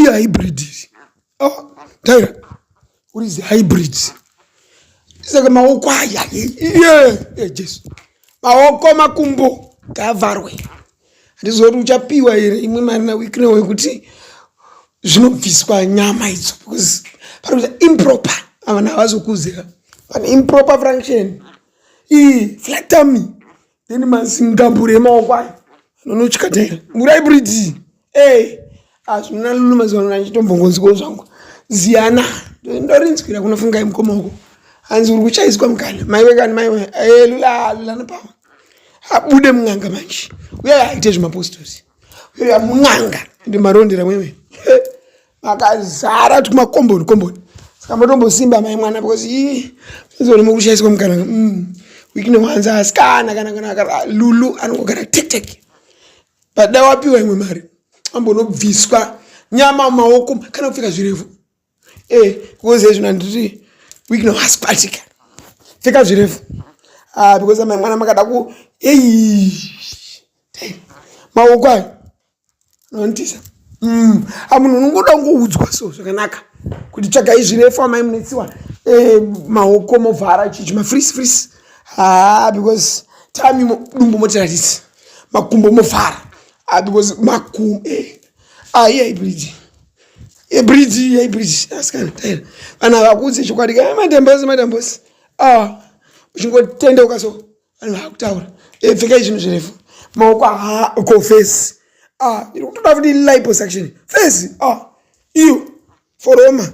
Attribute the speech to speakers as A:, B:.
A: hybrid. Oh, taira. What is hybrid? Saka maoko aya. Jesu. Maoko makumbo kavarwe. Ndizoti uchapiwa here imwe mari na week no wekuti zvinobviswa nyama idzo because paroita improper avana vazokuziva pane improper function flat tummy then mazingambure emaoko ayo anonotyataira muraibridi azvina lulu mazuva anachitombongonziko zvangu ziyana ndorinzwira kunofungai mukomoko hanzi uri kuchaiswa mukana maiwe kani maiwe lula nepawa abude mung'anga manje uya aite zvimapostori uya mung'anga ndi marondera mwewe makazara tumakomboni saka motombosimba mai mwana because zoni mukushaiswa mukana wiki nowanza asikana kana lulu anogara tek pada wapiwa imwe mari ambonobviswa nyama maoko kana kupfeka zvirefu because zvino nditi wiki nowasikwatika pfeka zvirefu because mai mwana makada ku maoko ayo nondisa munhu unongoda ngoudzwa so zvakanaka kuti tsvagai zvirefu amai munetsiwa maoko movhara chichi mafrisi because tami dumbu motiratisi makumbo movhara because makumbo hybrid asikana taira vanhu vakudze chokwadi madambosi uchingotendeuka so vanhu vakutaura pfekai zvinhu zvirefu maoko kofesi iri kutoda kuti liposuction fesi iyo foroma